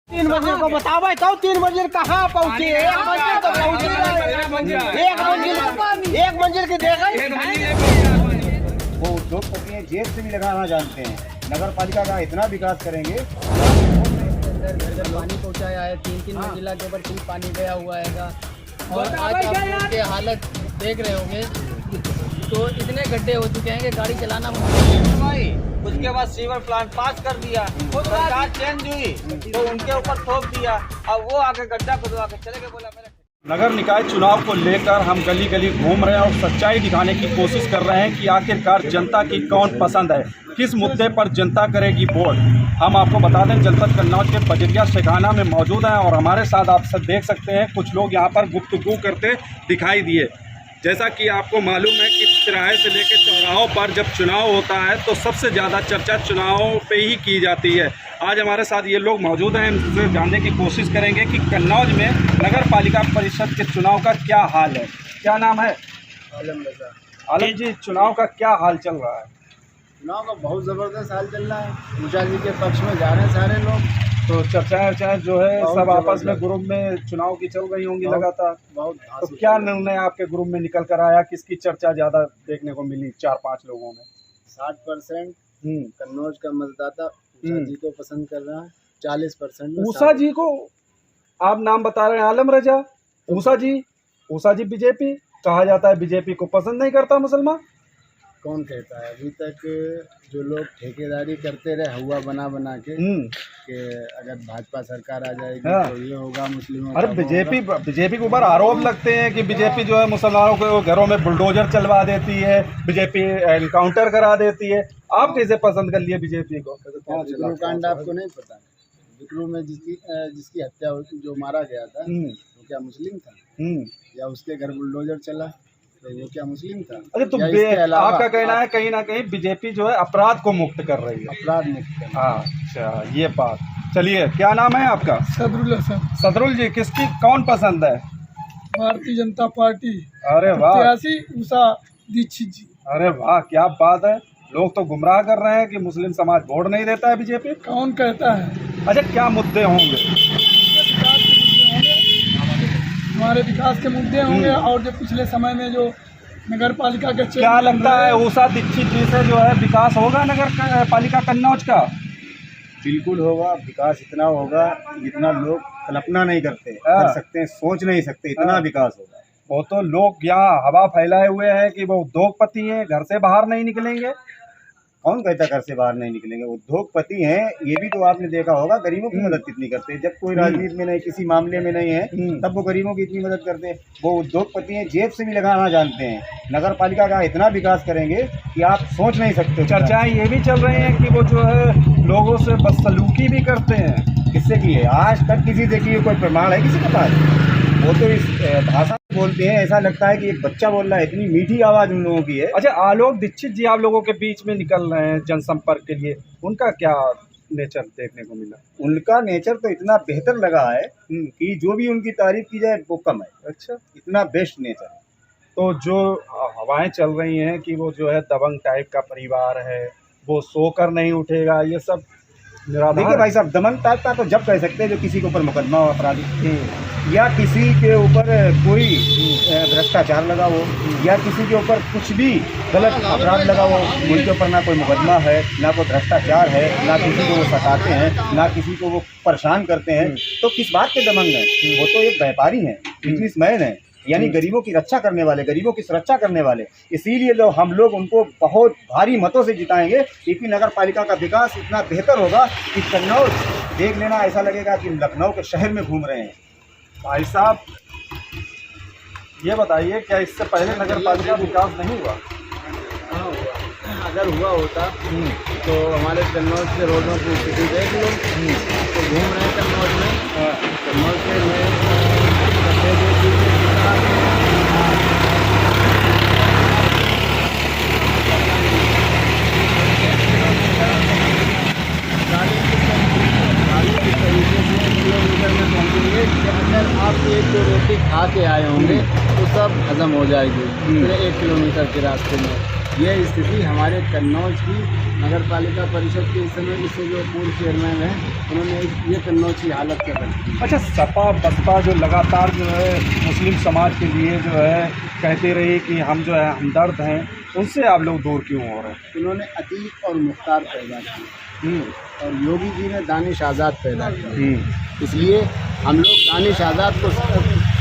3 मंजिल को बताओ तो 3 मंजिल कहाँ पहुँची? एक मंजिल तो पहुँची, एक मंजिल की देख वो उद्योगपति हैं, जेब से भी लगाना जानते हैं। नगर पालिका का इतना विकास करेंगे। घर पानी पहुँचाया है, 3-3 मंजिला के ऊपर फिर पानी गया हुआ है। और आज आप रोड के हालत देख रहे होंगे, तो इतने गड्ढे हो चुके हैं कि गाड़ी चलाना मुश्किल है। उसके बाद सीवर प्लांट पास कर दिया, सरकार चेंज हुई तो उनके ऊपर थोप दिया। अब वो आके गड्ढा खुदवा के चले गए। बोला मेरा नगर निकाय चुनाव को लेकर हम गली गली घूम रहे हैं और सच्चाई दिखाने की कोशिश कर रहे हैं कि आखिरकार जनता की कौन पसंद है, किस मुद्दे पर जनता करेगी वोट। हम आपको बता दें, जनपद कन्नौज के बजरिया शेखाना में मौजूद हैं और हमारे साथ आप सब देख सकते हैं कुछ लोग यहाँ पर गुफ्तगू करते दिखाई दिए। जैसा कि आपको मालूम है कि तिराहे से लेकर चौराहों पर जब चुनाव होता है तो सबसे ज़्यादा चर्चा चुनावों पे ही की जाती है। आज हमारे साथ ये लोग मौजूद हैं, इनसे जानने की कोशिश करेंगे कि कन्नौज में नगर पालिका परिषद के चुनाव का क्या हाल है। क्या नाम है? आलम रजा। आलम जी, चुनाव का क्या हाल चल रहा है? चुनाव का बहुत ज़बरदस्त हाल चल रहा है। ऊषा जी के पक्ष में जा रहे हैं सारे लोग। तो चर्चाएं जो है बहुत सब आपस में जबरदस्त। ग्रुप में चुनाव की चल रही होंगी बहुत- लगातार। बहुत तो क्या निर्णय आपके ग्रुप में निकल कर आया? किसकी चर्चा ज़्यादा देखने को मिली 4-5 लोगों में? 60% हम्म। कन्नौज का मतदाता ऊषा जी को पसंद कर रहा है। 40% ऊषा जी को आप नाम बता रहे हैं, आलम रजा। ऊषा जी बीजेपी कहा जाता है, बीजेपी को पसंद नहीं करता मुसलमान। कौन कहता है? अभी तक जो लोग ठेकेदारी करते रहे हुआ बना बना के कि अगर भाजपा सरकार आ जाएगी हाँ। तो ये होगा मुस्लिमों अरे का, वो होगा। बीजेपी के ऊपर आरोप लगते हैं कि बीजेपी जो है मुसलमानों के घरों में बुलडोजर चलवा देती है, बीजेपी एनकाउंटर करा देती है। आप कैसे पसंद कर लिए बीजेपी को? विक्रू कांड आपको नहीं पता है? विक्रू में जिसकी हत्या जो मारा गया था वो क्या मुस्लिम था? या उसके घर बुलडोजर चला तो वो क्या मुस्लिम था? अरे तो या इसके अलावा आपका कहना है कहीं ना कहीं बीजेपी जो है अपराध को मुक्त कर रही है। अपराध मुक्त करना। हाँ, अच्छा, ये बात। चलिए, क्या नाम है आपका? सदरुल हसन, सदरुल जी, किसकी कौन पसंद है? भारतीय जनता पार्टी अरे वाह, प्रत्याशी उषा दीक्षित जी। अरे वाह, क्या बात है। लोग तो गुमराह कर रहे हैं कि मुस्लिम समाज वोट नहीं देता है बीजेपी। कौन कहता है? अच्छा, क्या मुद्दे होंगे? हमारे विकास के मुद्दे होंगे और जो पिछले समय में जो नगर पालिका के क्या लगता है उषा दीक्षित जी से जो है विकास होगा नगर पालिका कन्नौज का? बिल्कुल होगा विकास। इतना होगा जितना लोग कल्पना नहीं करते, हाँ। कर सकते हैं, सोच नहीं सकते, इतना हाँ। विकास होगा। वो तो लोग यहाँ हवा फैलाए हुए हैं कि वो उद्योगपति हैं, घर से बाहर नहीं निकलेंगे। कौन कहता घर से बाहर नहीं निकलेंगे? उद्योगपति हैं, ये भी तो आपने देखा होगा गरीबों की मदद कितनी करते हैं। जब कोई राजनीति में नहीं, किसी मामले में नहीं है, तब वो गरीबों की इतनी मदद करते हैं। वो उद्योगपति हैं, जेब से भी लगाना जानते हैं। नगर पालिका का इतना विकास करेंगे कि आप सोच नहीं सकते। चर्चाएं ये भी चल रही हैं कि वो जो है लोगों से बदसलूकी भी करते हैं। किससे की है? आज तक किसी से की कोई प्रमाण है किसी के पास? वो तो इस भाषा में बोलते हैं, ऐसा लगता है कि एक बच्चा बोल रहा है। इतनी मीठी आवाज़ उन लोगों की है। अच्छा, आलोक दीक्षित जी आप लोगों के बीच में निकल रहे हैं जनसंपर्क के लिए, उनका क्या नेचर देखने को मिला? उनका नेचर तो इतना बेहतर लगा है कि जो भी उनकी तारीफ की जाए वो कम है। अच्छा, इतना बेस्ट नेचर है। तो जो हवाएं चल रही हैं कि वो जो है दबंग टाइप का परिवार है, वो सोकर नहीं उठेगा, ये सब निराधार देखिए भाई साहब, दमन टाइप का तो जब कह सकते हैं जो किसी के ऊपर मुकदमा हो अपराधी, या किसी के ऊपर कोई भ्रष्टाचार लगा हो, या किसी के ऊपर कुछ भी गलत अपराध लगा हो, उनके ऊपर ना कोई मुकदमा है, ना कोई भ्रष्टाचार है, ना किसी को वो सताते हैं, ना किसी को वो परेशान करते हैं, तो किस बात के दमंग हैं? वो तो एक व्यापारी हैं, बिजनेसमैन हैं, यानी गरीबों की रक्षा करने वाले, गरीबों की सुरक्षा करने वाले। इसीलिए जो हम लोग उनको बहुत भारी मतों से जिताएंगे, क्योंकि नगर पालिका का विकास इतना बेहतर होगा कि कन्नौज देख लेना ऐसा लगेगा कि लखनऊ के शहर में घूम रहे हैं। भाई साहब, ये बताइए, क्या इससे पहले नगर पालिका विकास नहीं हुआ? अगर हुआ होता तो हमारे कन्नौज के रोडों की स्थिति देख लो। तो घूम रहे हैं कन्नौज में, कन्नौज के किलोमीटर में पहुँचेंगे। अगर आप 1-2 रोटी खा के आए होंगे तो सब हजम हो जाएगी पूरे 1 किलोमीटर के रास्ते में। ये स्थिति हमारे कन्नौज की नगर पालिका परिषद के इस समय से जो पूर्व चेयरमैन हैं उन्होंने ये कन्नौज की हालत कर रखी। अच्छा, सपा बसपा जो लगातार जो है मुस्लिम समाज के लिए जो है कहते रहे कि हम जो है हमदर्द हैं, उनसे आप लोग दूर क्यों हो रहे हैं? उन्होंने अतीक और मुख्तार पैदा किए और योगी जी ने दानिश आज़ाद पैदा किया। इसलिए हम लोग दानिश आज़ाद को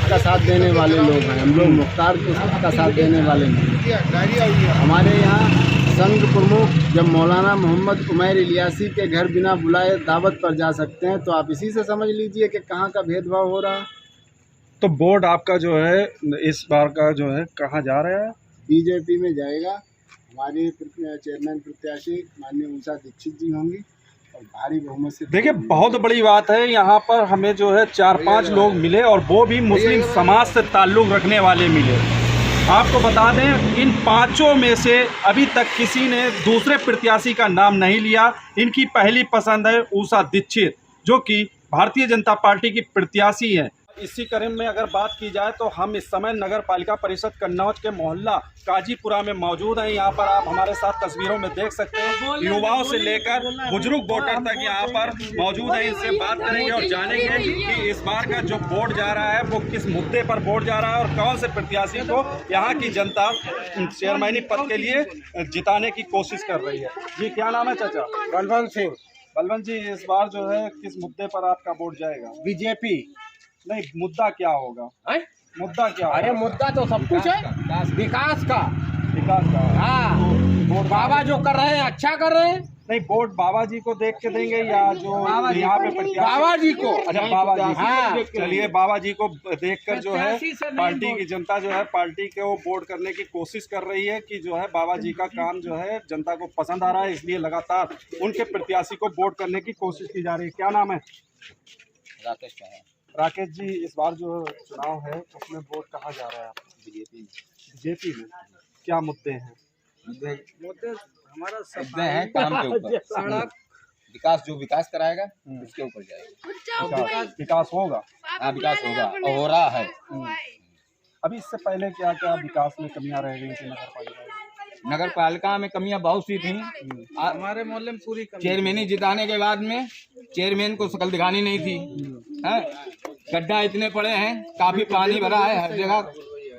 का साथ देने वाले लोग हैं, हम लोग मुख्तार को का साथ देने वाले नहीं। हमारे यहाँ संघ प्रमुख जब मौलाना मोहम्मद उमैर इलियासी के घर बिना बुलाए दावत पर जा सकते हैं, तो आप इसी से समझ लीजिए कि कहाँ का भेदभाव हो रहा है। तो वोट आपका जो है इस बार का जो है कहाँ जा रहा है? बीजेपी में जाएगा। हमारे चेयरमैन प्रत्याशी माननीय उषा दीक्षित जी होंगी और भारी बहुमत से। देखिए, बहुत बड़ी बात है, यहाँ पर हमें जो है 4-5 लोग मिले और वो भी मुस्लिम समाज से ताल्लुक़ रखने वाले मिले। आपको बता दें, इन 5 में से अभी तक किसी ने दूसरे प्रत्याशी का नाम नहीं लिया। इनकी पहली पसंद है उषा दीक्षित, जो कि भारतीय जनता पार्टी की प्रत्याशी हैं। इसी क्रम में अगर बात की जाए तो हम इस समय नगर पालिका परिषद कन्नौज के मोहल्ला काजीपुरा में मौजूद हैं। यहाँ पर आप हमारे साथ तस्वीरों में देख सकते हैं, युवाओं से लेकर बुजुर्ग वोटर तक यहाँ पर मौजूद हैं। इनसे बात करेंगे और जानेंगे कि इस बार का जो वोट जा रहा है वो किस मुद्दे पर वोट जा रहा है और कौन से प्रत्याशी को यहाँ की जनता चेयरमैनी पद के लिए जिताने की कोशिश कर रही है। जी, क्या नाम है चाचा? बलवंत सिंह। बलवंत जी, इस बार जो है किस मुद्दे पर आपका वोट जाएगा? बीजेपी। नहीं, मुद्दा क्या होगा? मुद्दा क्या होगा? अरे मुद्दा तो सब कुछ है, विकास का। विकास का। हाँ, वोट बाबा जो कर रहे हैं अच्छा कर रहे हैं। नहीं, वोट बाबा जी को देख के देंगे या जो यहाँ पे प्रत्याशी? बाबा जी को। अच्छा, बाबा जी। हाँ। चलिए, बाबा जी को देखकर जो है पार्टी की जनता जो है पार्टी के वो वोट करने की कोशिश कर रही है कि जो है बाबा जी का काम जो है जनता को पसंद आ रहा है, इसलिए लगातार उनके प्रत्याशी को वोट करने की कोशिश की जा रही है। क्या नाम है? राकेश जी, इस बार जो चुनाव है उसमें वोट कहाँ जा रहा है आपका? बीजेपी में। क्या मुद्दे हैं? मुद्दे हमारा मुद्दे हैं काम के ऊपर। सड़क विकास, जो विकास कराएगा उसके ऊपर जाएगा। विकास होगा। हाँ, विकास होगा और हो रहा है। अभी इससे पहले क्या क्या विकास में कमियां रह गई थी नगर पालिका में कमियां बहुत सी थी। हमारे मोहल्ले में पूरी चेयरमैनी जिताने के बाद में चेयरमैन को शकल दिखानी नहीं थी। हैं, गड्ढा इतने पड़े हैं, काफी पानी भरा है हर जगह,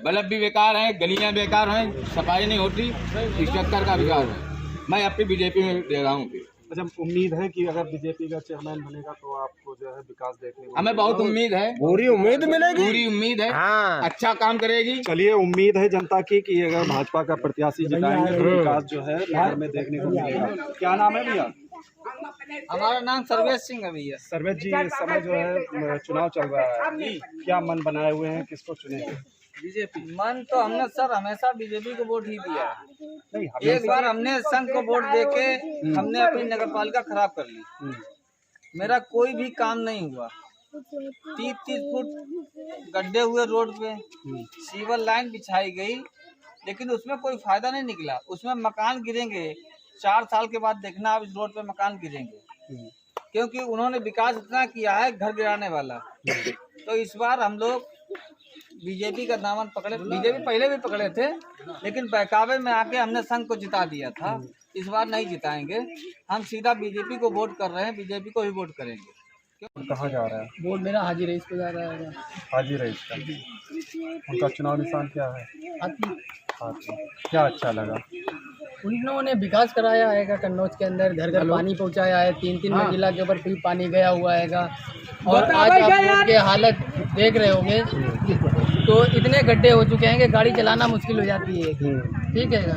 बल्ब भी बेकार हैं, गलियां बेकार हैं, सफाई नहीं होती, इस चक्कर का विकास है। मैं अपनी बीजेपी में दे रहा हूँ। अच्छा, उम्मीद है कि अगर बीजेपी का चेयरमैन बनेगा तो आपको जो है विकास देखने को हमें बहुत उम्मीद है, पूरी उम्मीद मिलेगी। पूरी उम्मीद है। हाँ। अच्छा काम करेगी। चलिए, उम्मीद है जनता की कि अगर भाजपा का प्रत्याशी जिताएंगे तो विकास जो है नगर में देखने को मिलेगा। क्या नाम है भैया? हमारा नाम सर्वेश सिंह है भैया। सर्वेश जी, इस समय जो है चुनाव चल रहा है, क्या मन बनाए हुए हैं, किसको चुनेंगे? बीजेपी। मन तो हमने सर हमेशा बीजेपी को वोट ही दिया। नहीं, एक बार हमने संघ को वोट देके हमने अपनी नगर पालिका खराब कर ली। मेरा कोई भी काम नहीं हुआ। 30-30 फुट गड्ढे हुए रोड पे, सीवर लाइन बिछाई गई, लेकिन उसमें कोई फायदा नहीं निकला। उसमें मकान गिरेंगे 4 साल के बाद, देखना आप इस रोड पे मकान गिरेंगे, क्योंकि उन्होंने विकास इतना किया है घर गिराने वाला। तो इस बार हम लोग बीजेपी का दामन पकड़े। बीजेपी पहले भी पकड़े थे, लेकिन बहकावे में आके हमने संघ को जिता दिया था। इस बार नहीं जिताएंगे, हम सीधा बीजेपी को वोट कर रहे हैं, बीजेपी को ही वोट करेंगे। कहाँ जा रहा है? वोट मेरा हाजी रईस को जा रहा है। हाजी रईस का। उनका चुनाव निशान क्या है? हाथी। क्या अच्छा लगा? उन्होंने विकास कराया है कन्नौज के अंदर, घर घर पानी पहुंचाया है, 3-3 मंजिला के ऊपर फिर पानी गया हुआ है। और आज आप रोड के हालत देख रहे होंगे, तो इतने गड्ढे हो चुके हैं कि गाड़ी चलाना मुश्किल हो जाती है। ठीक है ना?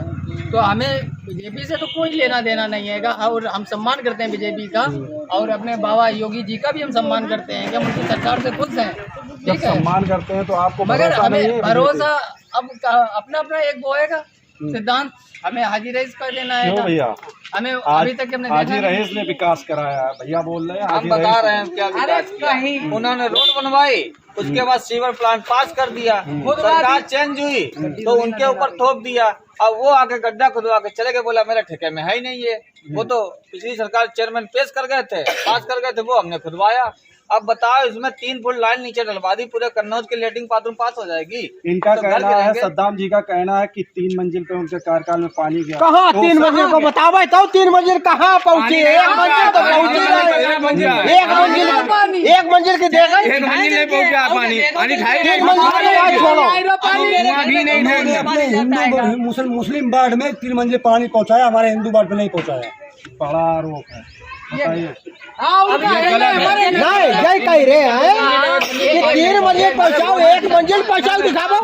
तो हमें बीजेपी से तो कोई लेना देना नहीं है, और हम सम्मान करते हैं बीजेपी का, और अपने बाबा योगी जी का भी हम सम्मान करते हैं कि हम उनकी सरकार से खुश हैं। ठीक है, सम्मान करते हैं तो आपको मगर हमें भरोसा अब अपना अपना एक वो है सिद्धांत, हमें हाजी रईस का देना है भैया। हमें अभी तक हमने हाजी रईस ने विकास कराया है, भैया बोल रहे हैं हम बता रहे हैं क्या विकास किया। उन्होंने रोड बनवाई, उसके बाद सीवर प्लांट पास कर दिया, सरकार चेंज हुई तो उनके ऊपर थोप दिया। अब वो आके गड्ढा खुदवा के चले गए, बोला मेरे ठेके में है ही नहीं है। वो तो पिछली सरकार चेयरमैन पेश कर गए थे, पास कर गए थे, वो हमने खुदवाया। अब बताओ इसमें 3 फुट लाइन नीचे डलवा दी, पूरे कन्नौज के लेटरिन बाथरूम पास हो जाएगी। इनका तो घर कहना के है, रहेंगे। सद्दाम जी का कहना है कि 3 मंजिल पे उनके कार्यकाल में पानी गया। कहाँ तो 3 मंजिल को बताओ तो 3 मंजिल कहाँ पहुँची? 1 मंजिल तो पहुँची नहीं। 1 मंजिल की देखा 1 मंजिल नहीं पहुंचा पानी, पानी 3 मंजिल की बात छोड़ो। वहाँ भी नहीं मुस्लिम वार्ड में 3 मंजिल पानी पहुँचाया, हमारे हिंदू वार्ड में नहीं पहुँचाया। बड़ा आरोप है, बताइए। नहीं जय कह रहे हैं कि 3 मंजिल पहुँचाओ, 1 मंजिल पहुँचाओ, दिखाओ।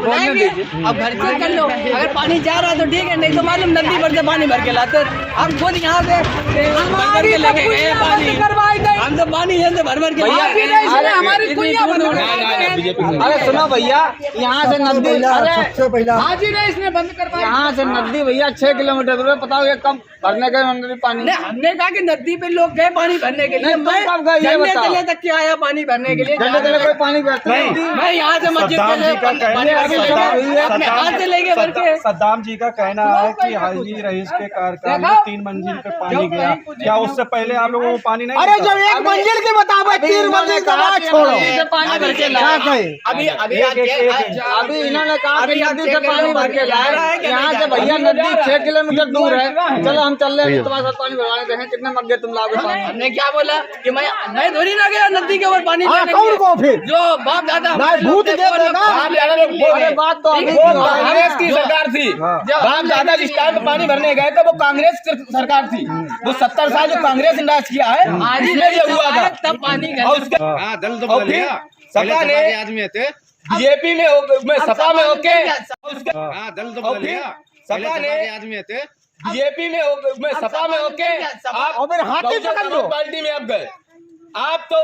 अब घर से कर लो, अगर पानी जा रहा है तो ठीक है, नहीं तो मालूम नदी भर से पानी भर के लाते। हम खुद यहाँ से भर के लेके गए पानी, हम तो पानी यहाँ से भर के हमारी अरे सुनो भैया, यहाँ से नदी, सबसे पहला आज ही नहीं इसने बंद करवाया। यहाँ से नदी भैया 6 किलोमीटर दूर है। बताओ ये कम भरने गए नदी पानी? नहीं, हमने कहा कि नदी पे लोग गए पानी भरने के लिए। नहीं, तुम कब गए ये बताओ? तले तक क्या आया पानी भरने के लिए? घंटे तले कोई पानी भरता नहीं। मैं यहाँ से मस्जिद सद्दाम जी का पानी भर के लेके अपने हाथ से लेके भर के। सद्दाम जी का कहना है कि हाजी रईस के कार्यकाल में 3 मंजिल पे पानी गया। क्या उससे पहले आप लोगों को पानी नहीं? अरे जब 1 मंजिल की बताओ, 3 मंजिल का बात छोड़ो। पानी भर के लाया। अभी इन्होंने कहा कि नदी से पानी भर के लाया। यहाँ से भैया नदी 6 किलोमीटर दूर है। चलो हम चल रहे हैं, तुम्हारे साथ पानी भरवाने देखें कितने मग्गे तुम लाओगे पानी। हमने क्या बोला कि मैं थोड़ी ना गया नदी के ऊपर पानी हाँ, देने कौन के को फिर? लिए। जो बाप दादा नहीं, भूत देख देगा। अरे बात तो अभी कांग्रेस की सरकार थी। बाप दादा जिस टाइम में पानी भरने गए थे वो कांग्रेस की सरकार थी। वो 70 साल जो कांग्रेस ने राज किया है, आज ही इसमें ये हुआ था। तब पानी और उसके और फिर सपा ने बीजेपी में सपा में होके और फिर सपा ने बीजेपी में सपा में होके आप और मेरे हाथ ही पकड़ लो। पार्टी में आप गए। आप तो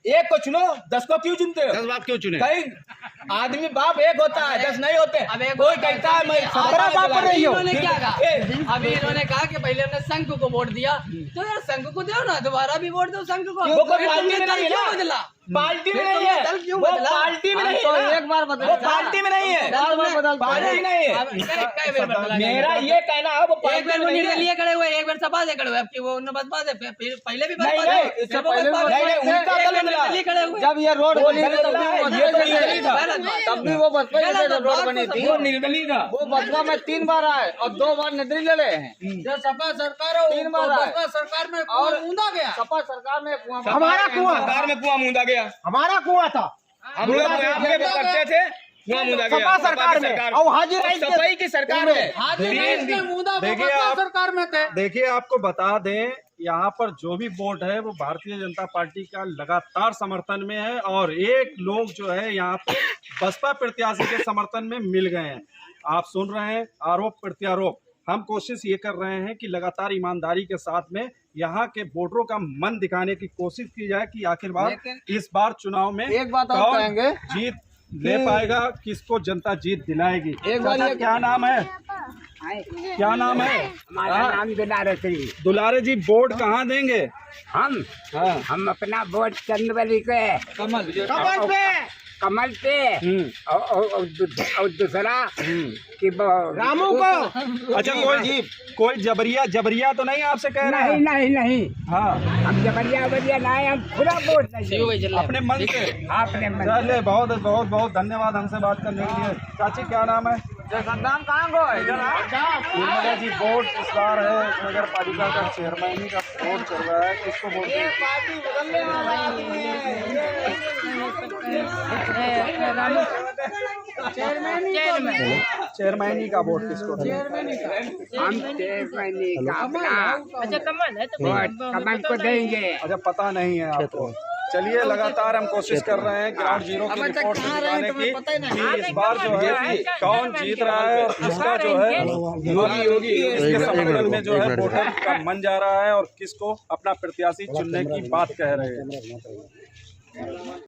एक को चुनो, 10 को क्यों चुनते हो? 10 बाप क्यों चुने? कहीं आदमी बाप एक होता है, 10 नहीं होते। कोई कहता है मैं 17 बाप नहीं हूँ। इन्होंने क्या कहा? अभी इन्होंने कहा कि पहले हमने संघ को वोट दिया, तो यार संघ को दो ना, दोबारा भी वोट दो संघ को। वो कोई फिर पार्टी तुमने में दल नहीं है क्यों ना? बदला? पार्टी में फिर नहीं है, तुमने दल क्यों वो बदला? पार्टी में नहीं तो है ना। एक बार बदल, वो पार्टी में नहीं है, बार बार बदल पार्टी नहीं है। कई बार बदला? मेरा ये कहना है वो एक पार्टी बार में वो नहीं है। निर्दलीय खड़े हुए, एक बार सपा से खड़े हुए, अब कि वो उन्होंने बसपा से फिर पहले भी नहीं, बसपा नहीं, से, इससे जब वो पहले बसपा नहीं, से, नहीं, उनका एक दल बार बदला। निर्दलीय खड़े हुए। जब ये रोड बनी थी तब भी वो ये तो निर्दलीय था। तब भी वो बसपा से रोड बनी थी। वो निर्दलीय था। वो बसपा में 3 बार आए और 2 बार निर्दलीय रहे हैं। जब सपा सरकार हो, 3 बार आए बसपा सरकार में और ऊंधा गया। सपा सरकार में कुआं हमारा कुआं सरकार में कुआं मुंदा गया। हमारा कुआं था हम लोग यहाँ पे वो करते थे, कुआं मुंदा गया। सपा सरकार में और हाजी रईस के- सफाई की सरकार में। देखिए सरकार में थे। देखिए आपको बता दें, यहाँ पर जो भी वोट है वो भारतीय जनता पार्टी का लगातार समर्थन में है और एक लोग जो है यहाँ पे बसपा प्रत्याशी के समर्थन में मिल गए हैं। आप सुन रहे हैं आरोप प्रत्यारोप। हम कोशिश ये कर रहे हैं कि लगातार ईमानदारी के साथ में यहाँ के वोटरों का मन दिखाने की कोशिश की जाए कि आखिरकार इस बार चुनाव में एक बात और कौन कहेंगे जीत ले पाएगा, किसको जनता जीत दिलाएगी। एक बार ये क्या नाम है? क्या नाम है? हमारा नाम दुलारे सिंह। दुलारे जी, वोट कहाँ देंगे? हम हाँ। हम अपना वोट चंदवली को है, कमल कमल पे और दूसरा कि रामू को। अच्छा, कोई जबरिया तो नहीं आपसे कह रहा है? नहीं नहीं, हाँ, हम जबरिया बरिया नहीं, हम पूरा वोट नहीं, अपने मन से। आपने मन चलिए, बहुत बहुत बहुत धन्यवाद हमसे बात करने के लिए। चाची, क्या नाम है? सद्दाम कहाँ को है? निर्मला जी, वोट इस बार है नगर पालिका का चेयरमैन का वोट चल रहा है, किसको वोट देंगे? चेयरमैनी का वोट किसको देंगे? हम चेयरमैनी का अपना वोट कमल को देंगे। अच्छा, पता नहीं है आपको। चलिए, लगातार हम कोशिश कर रहे हैं ग्राउंड जीरो की रिपोर्ट दिखाने की कि इस बार जो है कौन जीत रहा है और किसका जो है योगी इसके समर्थन में जो है वोटर का मन जा रहा है और किसको अपना प्रत्याशी चुनने की बात कह रहे हैं।